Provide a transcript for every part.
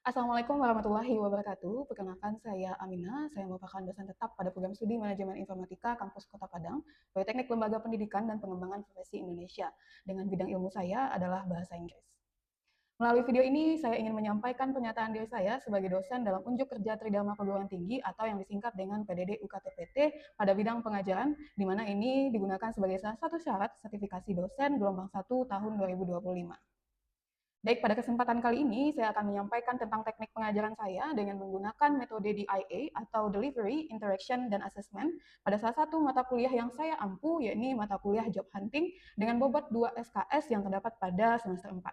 Assalamualaikum warahmatullahi wabarakatuh. Perkenalkan saya Amina, saya merupakan dosen tetap pada program studi Manajemen Informatika Kampus Kota Padang, Politeknik Lembaga Pendidikan dan Pengembangan Profesi Indonesia. Dengan bidang ilmu saya adalah Bahasa Inggris. Melalui video ini, saya ingin menyampaikan pernyataan diri saya sebagai dosen dalam unjuk kerja Tridharma Perguruan Tinggi atau yang disingkat dengan PDD UKTPT pada bidang pengajaran, di mana ini digunakan sebagai salah satu syarat sertifikasi dosen gelombang 1 tahun 2025. Baik, pada kesempatan kali ini saya akan menyampaikan tentang teknik pengajaran saya dengan menggunakan metode DIA atau Delivery, Interaction, dan Assessment pada salah satu mata kuliah yang saya ampu, yakni mata kuliah Job Hunting dengan bobot 2 SKS yang terdapat pada semester 4.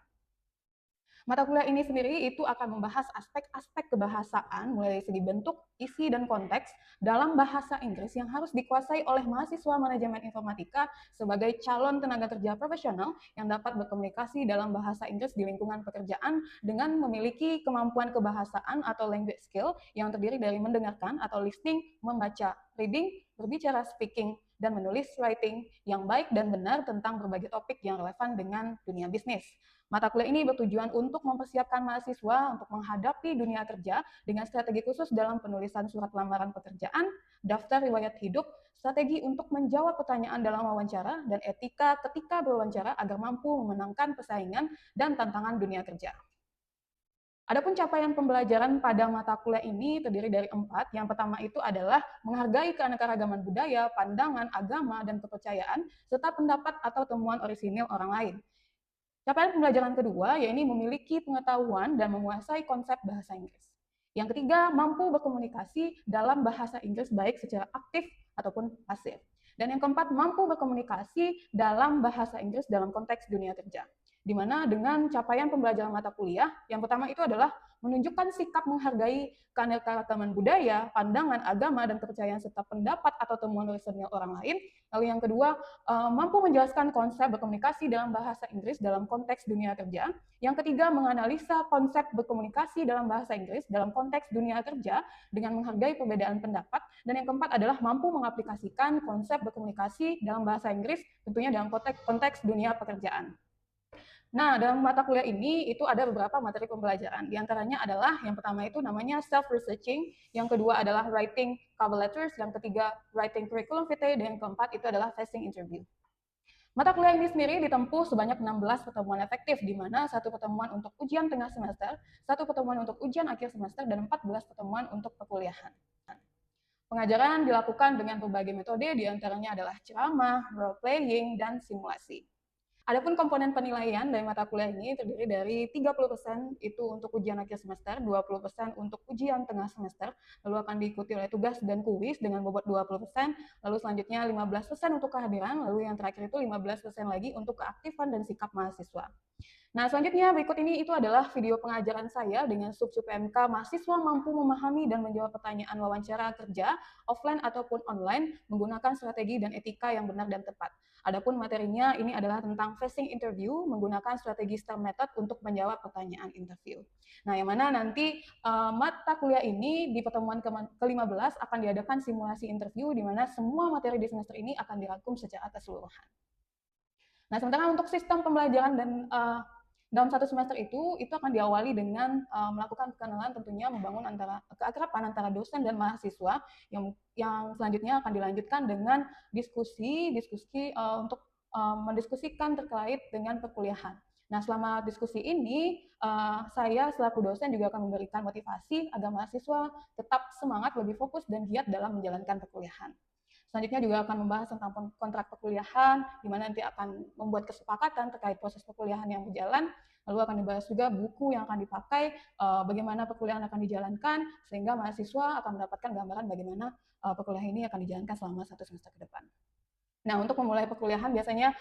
Mata kuliah ini sendiri itu akan membahas aspek-aspek kebahasaan mulai dari segi bentuk, isi, dan konteks dalam bahasa Inggris yang harus dikuasai oleh mahasiswa manajemen informatika sebagai calon tenaga kerja profesional yang dapat berkomunikasi dalam bahasa Inggris di lingkungan pekerjaan dengan memiliki kemampuan kebahasaan atau language skill yang terdiri dari mendengarkan atau listening, membaca, reading, berbicara speaking, dan menulis writing yang baik dan benar tentang berbagai topik yang relevan dengan dunia bisnis. Mata kuliah ini bertujuan untuk mempersiapkan mahasiswa untuk menghadapi dunia kerja dengan strategi khusus dalam penulisan surat lamaran pekerjaan, daftar riwayat hidup, strategi untuk menjawab pertanyaan dalam wawancara, dan etika ketika berwawancara agar mampu memenangkan persaingan dan tantangan dunia kerja. Adapun capaian pembelajaran pada mata kuliah ini terdiri dari 4. Yang pertama itu adalah menghargai keanekaragaman budaya, pandangan, agama, dan kepercayaan, serta pendapat atau temuan orisinil orang lain. Capaian pembelajaran kedua, yaitu memiliki pengetahuan dan menguasai konsep bahasa Inggris. Yang ketiga, mampu berkomunikasi dalam bahasa Inggris baik secara aktif ataupun pasif. Dan yang keempat, mampu berkomunikasi dalam bahasa Inggris dalam konteks dunia kerja. Di mana dengan capaian pembelajaran mata kuliah, yang pertama itu adalah menunjukkan sikap menghargai keanekaragaman budaya, pandangan, agama, dan kepercayaan serta pendapat atau temuan orisinil orang lain. Lalu yang kedua, mampu menjelaskan konsep berkomunikasi dalam bahasa Inggris dalam konteks dunia kerja. Yang ketiga, menganalisa konsep berkomunikasi dalam bahasa Inggris dalam konteks dunia kerja dengan menghargai perbedaan pendapat. Dan yang keempat adalah mampu mengaplikasikan konsep berkomunikasi dalam bahasa Inggris tentunya dalam konteks dunia pekerjaan. Nah, dalam mata kuliah ini itu ada beberapa materi pembelajaran. Di antaranya adalah yang pertama itu namanya self-researching, yang kedua adalah writing cover letters, yang ketiga writing curriculum vitae, dan yang keempat itu adalah facing interview. Mata kuliah ini sendiri ditempuh sebanyak 16 pertemuan efektif, di mana satu pertemuan untuk ujian tengah semester, satu pertemuan untuk ujian akhir semester, dan 14 pertemuan untuk perkuliahan. Pengajaran dilakukan dengan berbagai metode, di antaranya adalah ceramah, role playing, dan simulasi. Adapun komponen penilaian dari mata kuliah ini terdiri dari 30% itu untuk ujian akhir semester, 20% untuk ujian tengah semester, lalu akan diikuti oleh tugas dan kuis dengan bobot 20%, lalu selanjutnya 15% untuk kehadiran, lalu yang terakhir itu 15% lagi untuk keaktifan dan sikap mahasiswa. Nah, selanjutnya berikut ini itu adalah video pengajaran saya dengan sub-sub PMK mahasiswa mampu memahami dan menjawab pertanyaan wawancara kerja offline ataupun online menggunakan strategi dan etika yang benar dan tepat. Adapun materinya ini adalah tentang facing interview menggunakan strategi STAR method untuk menjawab pertanyaan interview. Nah, yang mana nanti mata kuliah ini di pertemuan ke-15 akan diadakan simulasi interview di mana semua materi di semester ini akan dirangkum secara keseluruhan. Nah, sementara untuk sistem pembelajaran dan dalam satu semester itu akan diawali dengan melakukan perkenalan, tentunya membangun keakraban antara dosen dan mahasiswa yang selanjutnya akan dilanjutkan dengan diskusi untuk mendiskusikan terkait dengan perkuliahan. Nah, selama diskusi ini saya selaku dosen juga akan memberikan motivasi agar mahasiswa tetap semangat, lebih fokus dan giat dalam menjalankan perkuliahan. Selanjutnya juga akan membahas tentang kontrak perkuliahan, di mana nanti akan membuat kesepakatan terkait proses perkuliahan yang berjalan. Lalu akan dibahas juga buku yang akan dipakai, bagaimana perkuliahan akan dijalankan, sehingga mahasiswa akan mendapatkan gambaran bagaimana perkuliahan ini akan dijalankan selama 1 semester ke depan. Nah, untuk memulai perkuliahan biasanya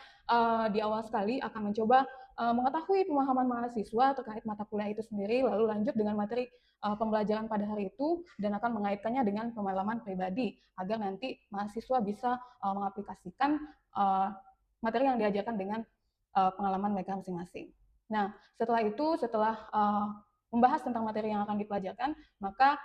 di awal sekali akan mencoba mengetahui pemahaman mahasiswa terkait mata kuliah itu sendiri, lalu lanjut dengan materi pembelajaran pada hari itu dan akan mengaitkannya dengan pengalaman pribadi agar nanti mahasiswa bisa mengaplikasikan materi yang diajarkan dengan pengalaman mereka masing-masing. Nah, setelah membahas tentang materi yang akan dipelajarkan, maka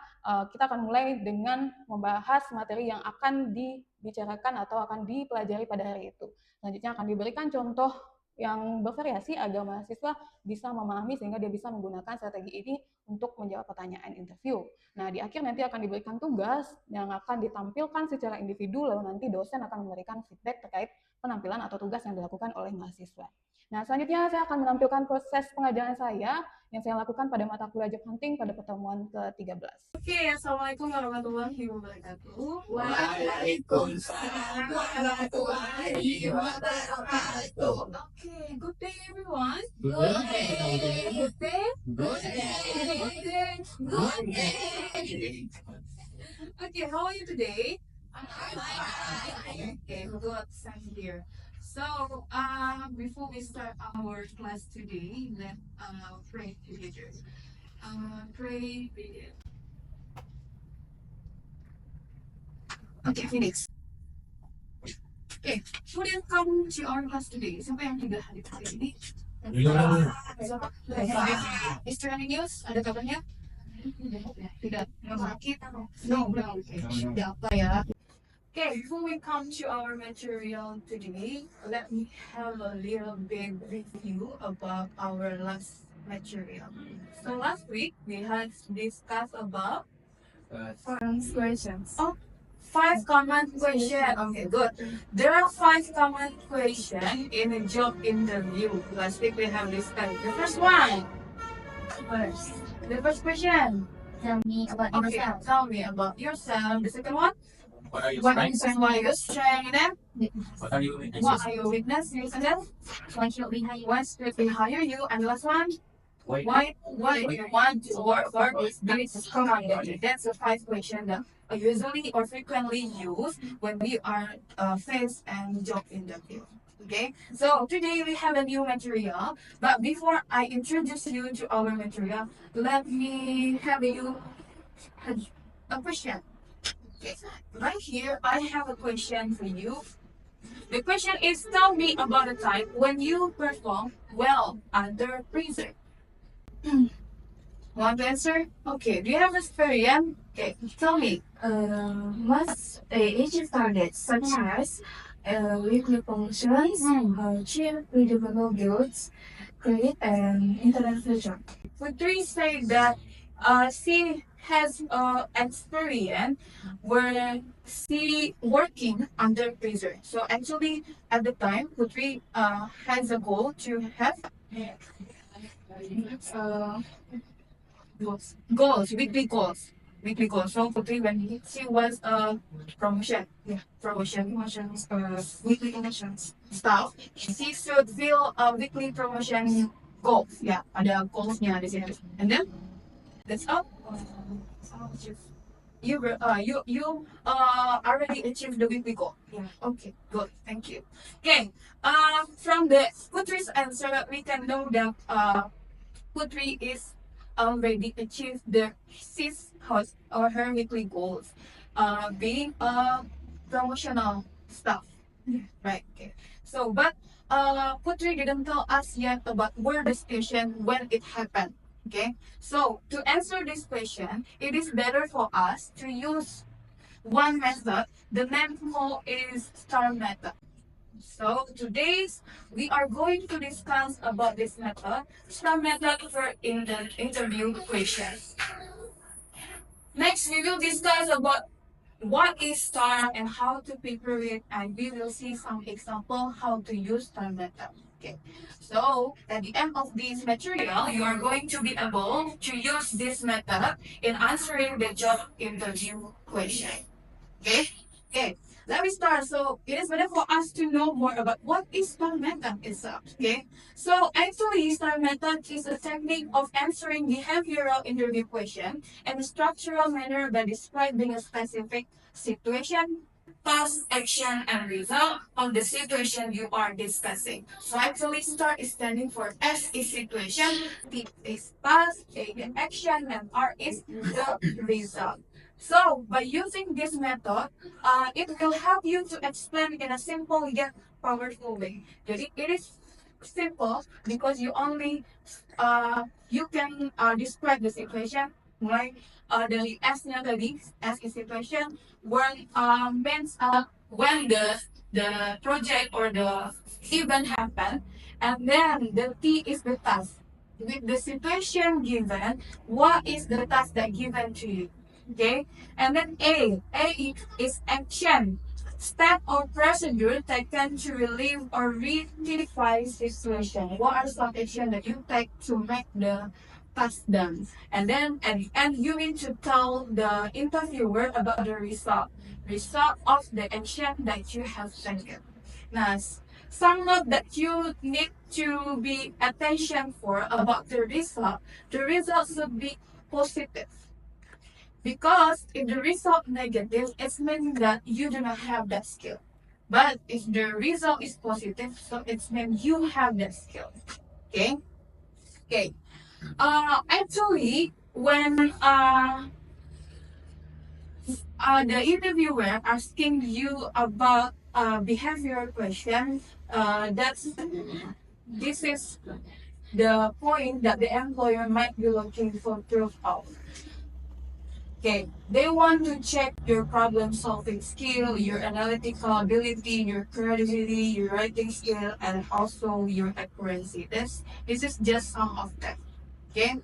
kita akan mulai dengan membahas materi yang akan dibicarakan atau akan dipelajari pada hari itu. Selanjutnya akan diberikan contoh yang bervariasi agar mahasiswa bisa memahami sehingga dia bisa menggunakan strategi ini untuk menjawab pertanyaan interview. Nah, di akhir nanti akan diberikan tugas yang akan ditampilkan secara individu, lalu nanti dosen akan memberikan feedback terkait penampilan atau tugas yang dilakukan oleh mahasiswa. Nah, selanjutnya saya akan menampilkan proses pengajaran saya yang saya lakukan pada mata kuliah job hunting pada pertemuan ke-13. Oke, Assalamualaikum warahmatullahi wabarakatuh. Waalaikumsalam warahmatullahi wabarakatuh. Okay, good day everyone. Good day. Good day. Good day. Good day. Good day. Okay, how are you today? I'm fine. Okay, good. Thank you, dear. So, before we start our class today, let's pray together. Pray. Okay, Phoenix. Okay, who didn't come to our class today? Siapa yang tidak hadir hari ini? Siapa? Is there any news? Ada kabarnya? Tidak. Sakit? No, belum. Tidak apa ya. Okay, before we come to our material today, let me have a little bit review about our last material. So last week we had discussed about questions. Oh, 5 common questions. Okay, good. There are 5 common questions in a job interview. Last week we have discussed the first one. The first question. Tell me about Okay, yourself. tell me about yourself. The second one. What are your What are your strengths? strengths? What are your strengths? What are your What weaknesses? are your weaknesses? And then Why should we hire you? why should we hire you? And the last one. Why? Why do you want to work for this company? That's the 5 questions that are usually or frequently used when we are faced and job interview. Okay, so today we have a new material, but before I introduce you to our material, let me have you a question. Okay, right here I have a question for you. The question is, tell me about a time when you perform well under pressure. Want to answer? Okay. Do you have experience? Okay. Tell me. Must achieve targets such as weekly functions, achieve redevelopable goals, create an internet vision. Putri say that she has experience where she working under pressure. So actually, at the time, Putri has a goal to have weekly goals. Weekly goals. So Putri, when she was promotion, Promotions, weekly connections. staff, she should fill a weekly promotion goals. Yeah, ada goalsnya di sini. And then that's all. You already achieved the weekly goal. Yeah. Okay, good. Thank you. Okay. From the Putri's answer, we can know that Putri is already achieved his or her weekly goals. Being a promotional staff. Right. Okay. So, but Putri didn't tell us yet about where the station when it happened. Okay. So to answer this question, it is better for us to use one method. The name is STAR method. So today's we are going to discuss about this method, STAR method for in the interview questions. Next, we will discuss about what is STAR and how to prepare it, and we will see some example how to use STAR method. Okay. So at the end of this material, you are going to be able to use this method in answering the job interview question. Okay. Okay. Let me start. So it is better for us to know more about what is STAR method itself. Okay. So actually, STAR method is a technique of answering behavioral interview question in a structural manner by describing a specific situation, task, action, and result of the situation you are discussing. So actually, STAR is standing for S is situation, T is task, A is action, and R is the result. So by using this method, it will help you to explain in a simple yet powerful way. Jadi it is simple because you can describe the situation like the S-nya tadi, S is situation, when means when the project or the event happen, And then the T is the task. With the situation given, what is the task that given to you? Okay, and then is action, step or procedure taken to relieve or rectify situation. What are some action that you take to make the task done? And then at the end, you need to tell the interviewer about the result of the action that you have taken. Now, some note that you need to be attention for about the result. The result should be positive. Because if the result negative, it means that you do not have that skill. But if the result is positive, so it means you have that skill. Okay? Okay. Actually, when the interviewer asking you about behavioral question, this is the point that the employer might be looking for proof of. Okay, they want to check your problem solving skill, your analytical ability, your creativity, your writing skill, and also your accuracy. This is just some of them. Okay,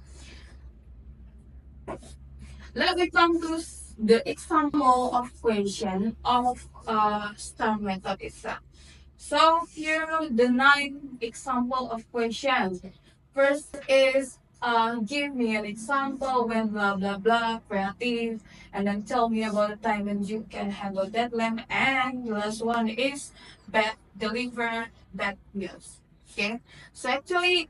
let me come to the example of question of STAR method itself. So here are the 9 example of questions. First is give me an example when blah blah blah creative, and then tell me about the time when you can handle deadline. And the last one is deliver bad news. Okay, so actually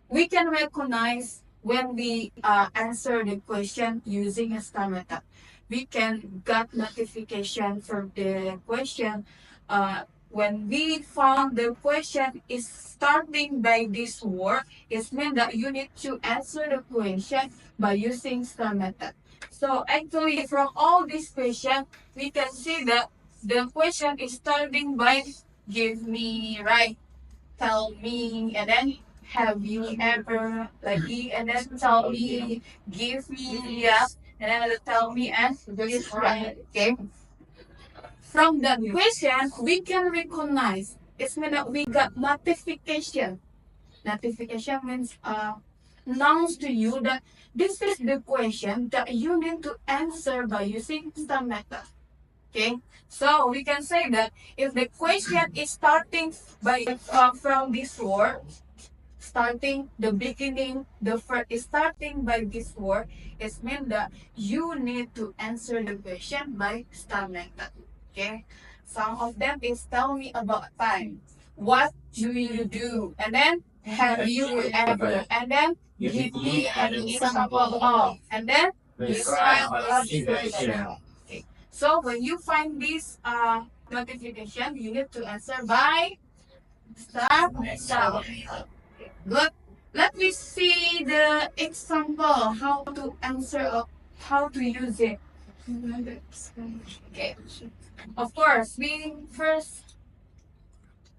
we can recognize when we answer the question using a STAR method. We can get notification for the question when we found the question is starting by this word. It means that you need to answer the question by using STAR method. So actually from all these questions, we can see that the question is starting by give me, right? Tell me, and then have you ever, like, and then tell me, give me, yeah, and then tell me and this, right? Okay. From that question, we can recognize it's mean that we got notification. Notification means announce to you that this is the question that you need to answer by using STAR method. Okay, so we can say that if the question is starting by from this word, starting the beginning, the first is starting by this word, it means that you need to answer the question by STAR method. Okay, some of them is tell me about time. What do you do? And then have you ever? And then give me an example of. And then describe the situation. Okay. So when you find this notification, you need to answer by STAR method. Good. Let me see the example how to answer or how to use it. Okay. Of course, we first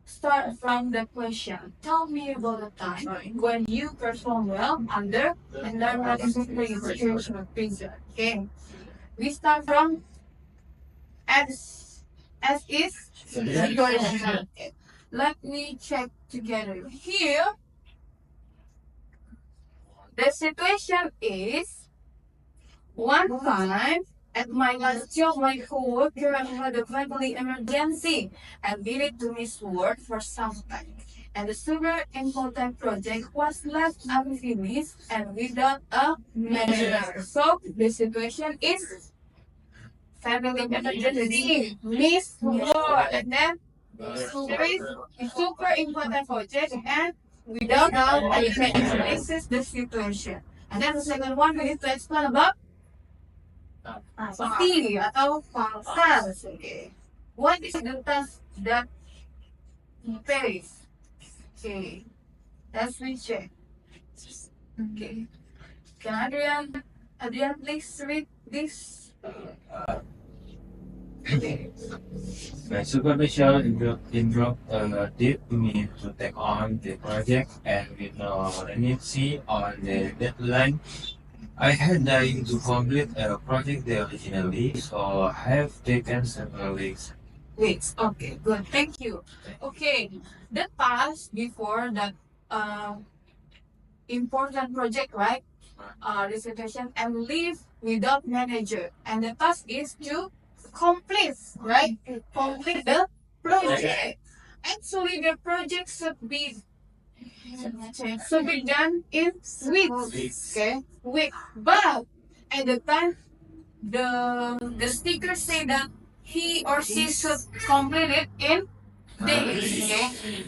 start from the question. Tell me about the time when you perform well under environmental situation of prison. Okay. We start from as is situation. Okay. Let me check together. Here, the situation is one time at my last job, my coworker had a family emergency and needed to miss work for some time. And the super important project was left unfinished and without a manager. So the situation is family emergency, miss work, and then super important project and without a manager. This is the situation. And then the second one we need to explain about pasti atau falsas. Okay. What is the task that he pays? Okay. Let's recheck. Okay. Can Adrian please read this? My supervisor instructed me to take on the project, and with no leniency on the deadline, I had to complete a project originally, so I have taken several weeks. weeks. Okay, good. Thank you. Okay, the task before that important project, right? Recitation and leave without manager. And the task is to complete, right? Complete the project. Actually, the project should be done in weeks. Okay, week. But at the time, the speaker say that he or she should complete it in days.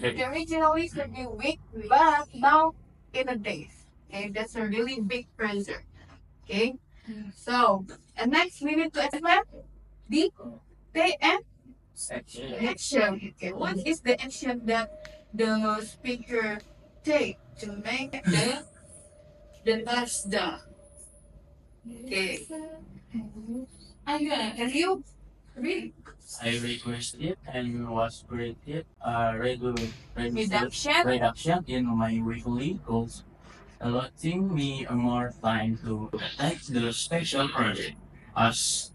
Okay, originally should be week, but now in a days. Okay, that's a really big pressure. Okay, so and next we need to explain the day and action. Okay, what is the action that the speaker take to make the task done? Okay, can you read I requested and was granted regular reduction? in my weekly goals, allotting me more time to attack the special project. As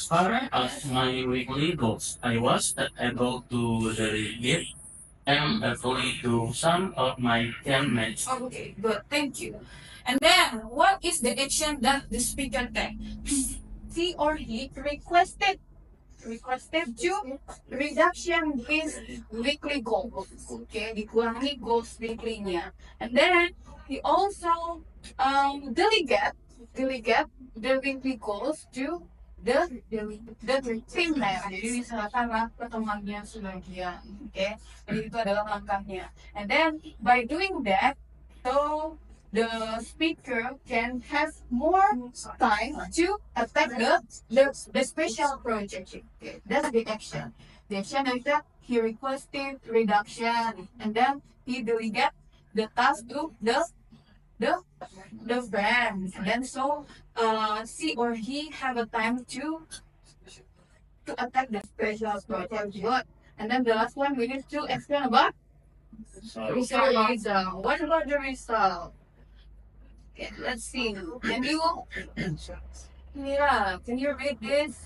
far as my weekly goals, I was able to delegate and avoid to some of my teammates. Okay, good. Thank you. And then, what is the action that the speaker take? He or he requested to reduction his weekly goals. Okay, dikurangi goals weekly-nya. And then he also delegate the weekly goals to the team member. Jadi diserahkanlah ke temannya sebagian. Okay, jadi itu adalah langkahnya. And then by doing that, so the speaker can have more time to attack the special project. Okay, that's the action. The action is that he requested reduction, and then he delegate the task to the friend. And then so she or he have a time to attack the special project. Good. And then the last one we need to explain about result. What about the result? Okay, let's see. Can you, Mira, can you read this?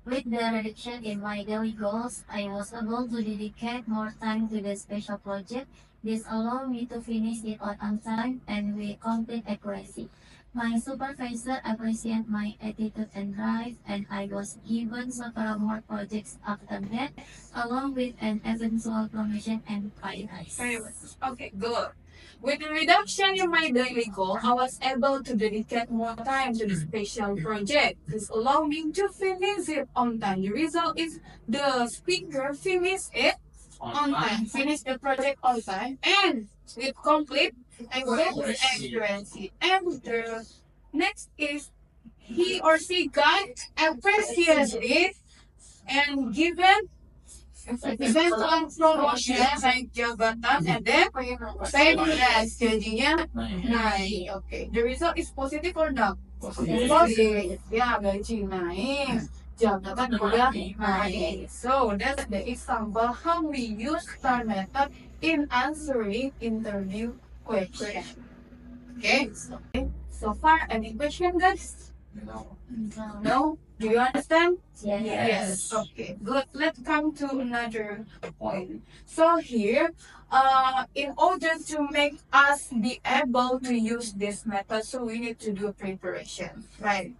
With the reduction in my daily goals, I was able to dedicate more time to the special project. This allowed me to finish it on time and with complete accuracy. My supervisor appreciated my attitude and drive, and I was given several more projects after that, along with an eventual promotion and pay rise. Okay, good. With the reduction in my daily goal, I was able to dedicate more time to the special project. This allowed me to finish it on time. The result is the speaker finished it on time, finish the project on time, and with complete and with accuracy. And the next is he or she got appreciated and given eventual promotion naik jabatan and then pay rise, gajinya naik. Okay, the result is positive or not? Positive. Ya, gaji naik, jabatan juga naik. So that's the example how we use STAR method in answering interview question. Okay, so far any question, guys? No? Do you understand? Yes. Okay, good. Let's come to another point. So here, in order to make us be able to use this method, so we need to do preparation, right?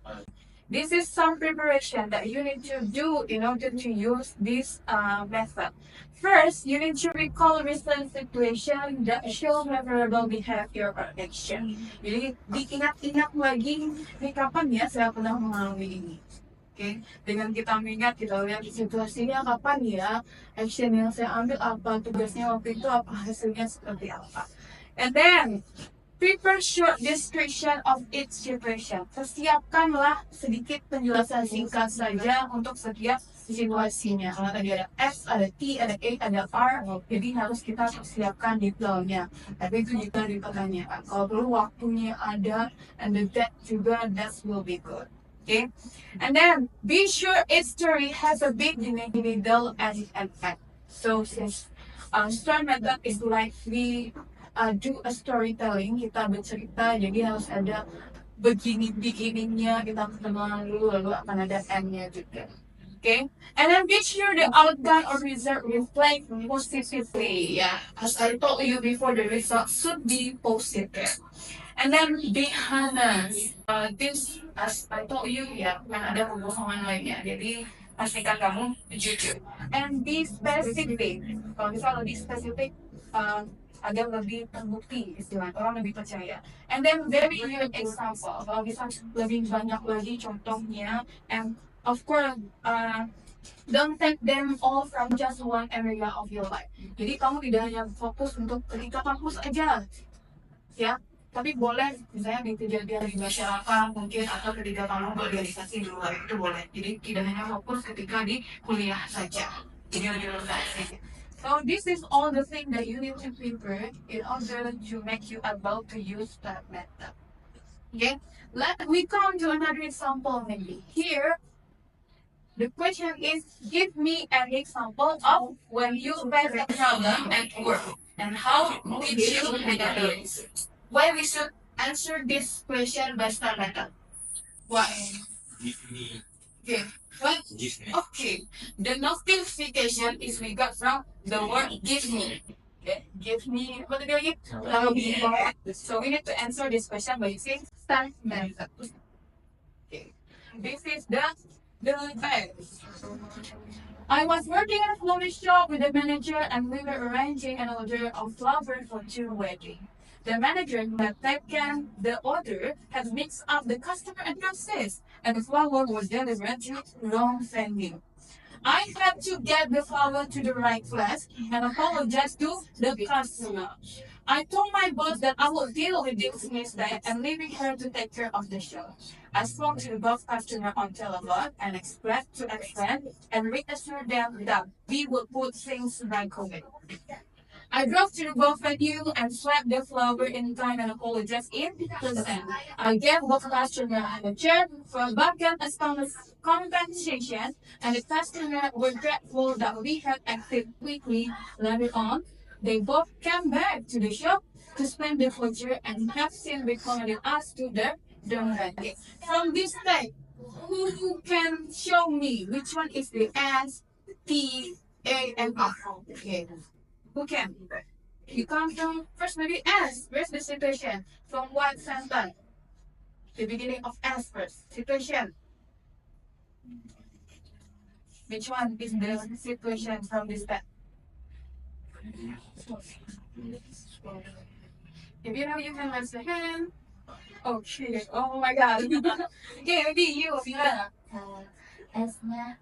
This is some preparation that you need to do in order to use this method. First, you need to recall recent situation that show favorable behavior or action. Jadi diingat-ingat lagi, nih kapan ya saya pernah mengalami ini. Oke, dengan kita mengingat, kita lihat situasinya kapan ya, action yang saya ambil apa, tugasnya waktu itu apa, hasilnya seperti apa. And then, prepare short description of each situation. Persiapkanlah sedikit penjelasan singkat saja untuk setiap situasinya. Kalau tadi ada S, ada T, ada A, ada R, jadi harus kita persiapkan detailnya. Tapi itu juga dipertanyakan. Kalau perlu waktunya ada, and the date juga, that will be good. Okay, and then be sure each story has a beginning, middle, and end. So since STAR method is like we do a storytelling, kita bercerita, jadi harus ada beginning-nya kita kenalan dulu, lalu akan ada end-nya juga. Okay, and then make sure the outcome or result reflect positively. Yeah, as I told you before, the result should be positive. And then be honest. This, as I told you, ya, kan ada kebohongan lainnya. Jadi pastikan kamu jujur. And be specific. Kalau bisa lebih spesifik, agar lebih terbukti istilahnya, orang lebih percaya. And then very real example. Kalau bisa lebih banyak lagi contohnya. And of course, don't take them all from just one area of your life. Jadi kamu tidak hanya fokus untuk ketika kampus aja, ya. Tapi boleh misalnya di kejadian di masyarakat mungkin, atau ketika kamu berorganisasi di luar itu boleh. Jadi tidak hanya fokus ketika di kuliah saja. Jadi lebih luas. So this is all the thing that you need to prepare in order to make you able to use that method. Okay, let we come to another example maybe. Here, the question is, give me an example of when you face a problem at work and how did you handle it. Why we should answer this question by star method? Why? Give me. Okay. What? Give me. Okay. The notification is we got from the word give me. Okay. Give me. What did you get? So we need to answer this question by using star method. Okay. This is the best. I was working at a flower shop with the manager and we were arranging an order of flowers for 2 weddings. The manager who had taken the order had mixed up the customer addresses and the flower was delivered to wrong venue. I had to get the flower to the right place and apologize to the customer. I told my boss that I would deal with this mistake and leaving her to take care of the show. I spoke to the both customer on telephone and expressed to explain and reassure them that we would put things right away. I drove to the both venue and swept the flower in time and apologized in person. I gave both customer and the chair for a bargain as compensation, and the customer were grateful that we had acted quickly. Later on, they both came back to the shop to spend the future and have since recommended us to their venue. From this state, who can show me which one is the S, T, A, and R? Okay. Who can? You come from first maybe S. Where's the situation? From what sentence? The beginning of S first. Situation. Which one is the situation from this step? If you know, you can raise your hand. Okay. Oh my God. Okay, maybe you. Yeah. S-nya,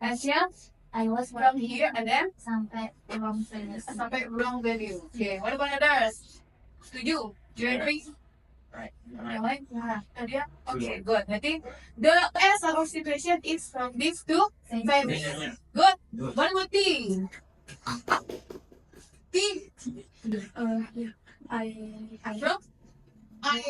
S-nya I was from working here and then sampai wrong place. sampai wrong value. Okay. What about others? Setuju? Do you agree? Right. Yang lain? Yeah. Dia? Okay, good. Berarti the S or situation is from these two families. Good. What about T? T? I From? I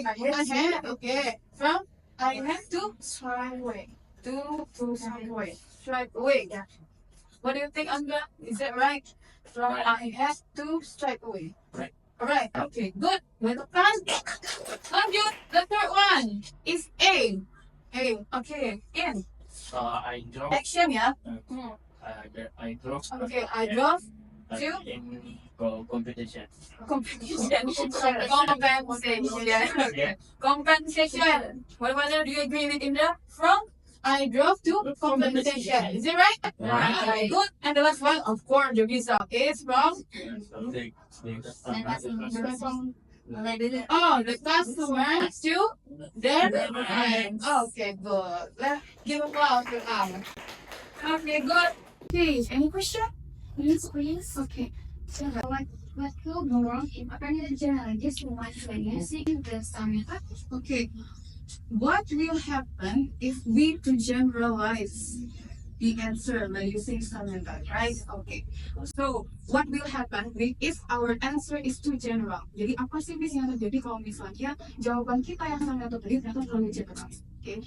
have. Okay. From? I have to strike away. To strike away. Strike away. Yeah. What do you think, Angga? Is that right? From I have to strike away. Right. Alright. Okay. Good. Lanjut. The third one is A. A. Okay. In. I drove. Action ya. I drove. Okay. I drove to in competition. competition. Compensation. Compensation. What about that? Do you agree with Indra? From I drove to compensation. Is it right? Right. Good. And the last one, of course, the result is from the customer to their friends. Okay, good. Let's give applause to them. Okay, good. Okay, any question? Yes, please. Okay. So, what could go wrong if a manager just wants to using the summit? Okay. What will happen if we to generalize the answer by using some method, right? Okay. So, what will happen if our answer is too general? Jadi apa sih bis yang terjadi kalau misalnya jawaban kita yang sangat tadi ternyata terlalu general? Okay.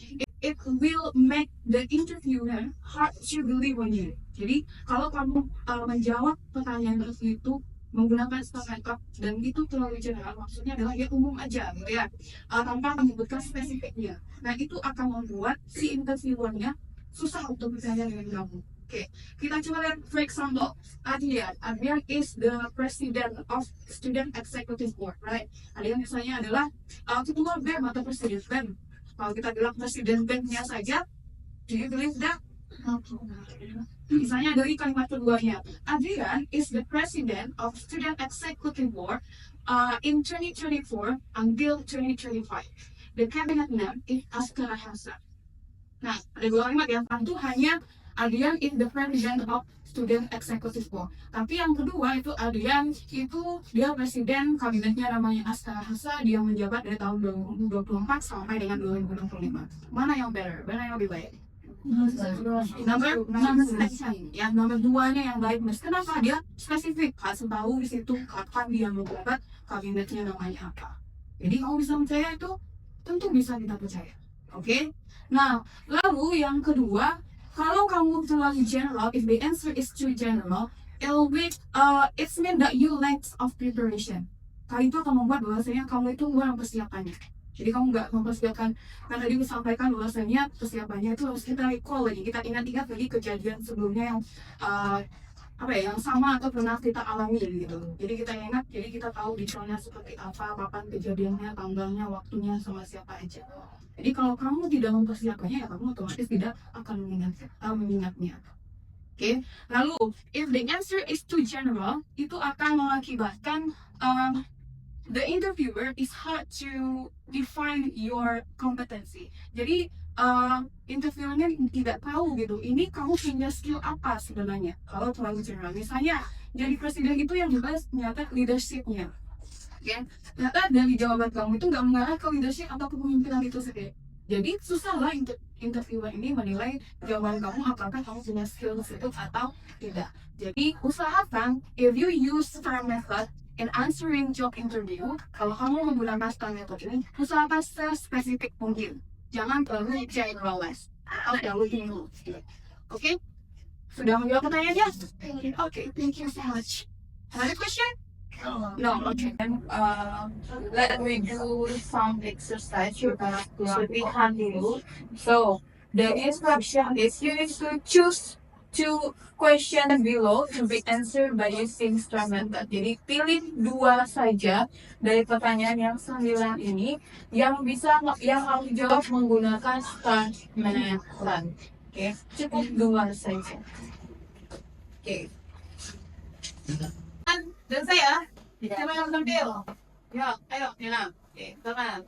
It will make the interviewer hard to believe on you. Jadi kalau kamu menjawab pertanyaan itu menggunakan star makeup dan itu terlalu general, maksudnya adalah ya umum aja gitu ya, tanpa menyebutkan spesifiknya. Nah itu akan membuat si interviewernya susah untuk bertanya dengan kamu. Oke, kita coba lihat for example, Adrian is the president of student executive board, right? Adrian misalnya adalah ketua BEM atau presiden BEM. Kalau kita bilang presiden BEM-nya saja, do you believe that? Misalnya dari kalimat keduanya, Adrian is the president of student executive board in 2024 until 2025. The cabinet name is Askara Hasa. Nah, ada dua kalimat yang satu hanya Adrian is the president of student executive board. Tapi yang kedua itu Adrian itu dia presiden kabinetnya namanya Askara Hasa, dia menjabat dari tahun 2024 sampai dengan 2025. Mana yang better? Mana yang lebih baik? Nomor ya, nomor duanya yang baik. Mas, kenapa dia spesifik kasih tahu di situ kapan dia menjabat, kabinetnya namanya apa. Jadi kamu bisa percaya itu, tentu bisa kita percaya. Oke? Nah, lalu yang kedua, kalau kamu terlalu general, if the answer is too general, it's mean that you lack of preparation. Kali itu akan membuat bahwasanya kamu itu kurang persiapannya. Jadi kamu nggak mempersiapkan, karena tadi disampaikan bahwasanya persiapannya itu harus kita recall lagi, kita ingat-ingat lagi kejadian sebelumnya yang yang sama atau pernah kita alami gitu. Jadi kita ingat, jadi kita tahu detailnya seperti apa, kapan kejadiannya, tanggalnya, waktunya, sama siapa aja. Jadi kalau kamu tidak mempersiapkannya, ya kamu otomatis tidak akan mengingatnya. Oke, lalu if the answer is too general, itu akan mengakibatkan the interviewer is hard to define your competency. Jadi interviewernya tidak tahu gitu, ini kamu punya skill apa sebenarnya. Kalau terlalu general, misalnya jadi presiden itu yang dibahas ternyata leadershipnya. Oke, ternyata dari jawaban kamu itu nggak mengarah ke leadership atau kepemimpinan itu sendiri. Jadi susahlah interviewer ini menilai jawaban kamu apakah kamu punya skill itu atau tidak. Jadi usahakan if you use STAR method in answering job interview, kalau kamu menggunakan STAR method ini, usahakan spesifik mungkin. Jangan terlalu generalize atau terlalu general. Oke? Sudah menjawab pertanyaannya? Oke, thank you so much. Another question? No, okay. And let me do some exercise latihan dulu. So the instruction is you need to choose two questions below to be answered by using STAR method. Jadi pilih dua saja dari pertanyaan yang 9 ini yang kamu jawab menggunakan STAR method. Oke, cukup dua saja. Oke. Dan saya, siapa yang tampil? Ya, ayo, Nina. Oke, teman.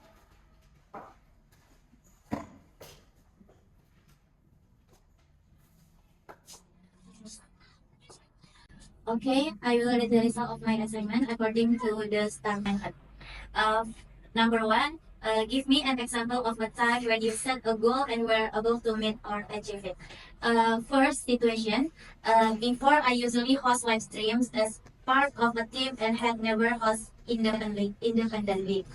Okay, I will read the result of my assignment according to the STAR method. Number 1, give me an example of a time when you set a goal and were able to meet or achieve it. First situation, before I usually host live streams as part of a team and had never host independently.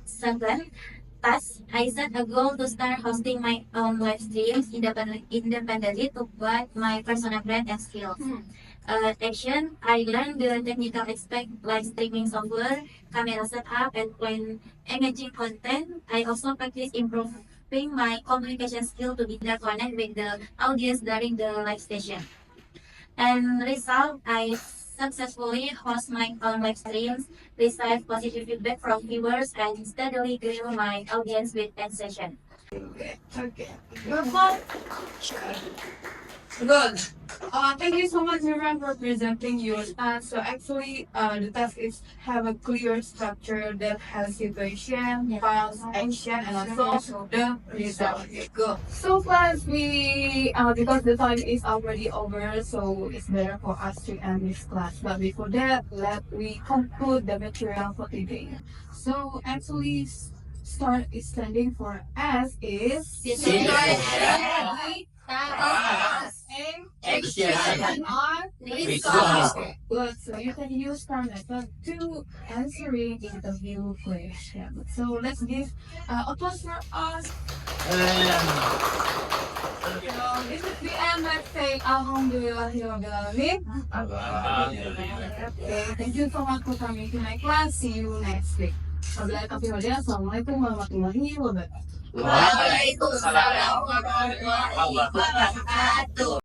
Second, task, I set a goal to start hosting my own live streams independently to build my personal brand and skills. Action, I learned the technical aspect like streaming software, camera setup, and plan engaging content. I also practice improving my communication skill to better connect with the audience during the live session. And result, I successfully host my own live streams, receive positive feedback from viewers, and steadily grew my audience with each session. Okay. Good. Thank you so much, everyone, for presenting your task. So actually, the task is have a clear structure that has situation, files, action, and also the result. Okay, good. So fast, we because the time is already over, so it's better for us to end this class. But before that, let we conclude the material for today. So actually, STAR is standing for S is Action. Good. So you can use STAR method to answering interview question. So let's give applause for us. So this is the end. Let's say Alhamdulillahirobbilalamin. Okay, thank you so much for coming to my class. See you next week. Wabillahi taufiq wal hidayah. Assalamualaikum warahmatullahi wabarakatuh. Waalaikumsalam warahmatullahi wabarakatuh.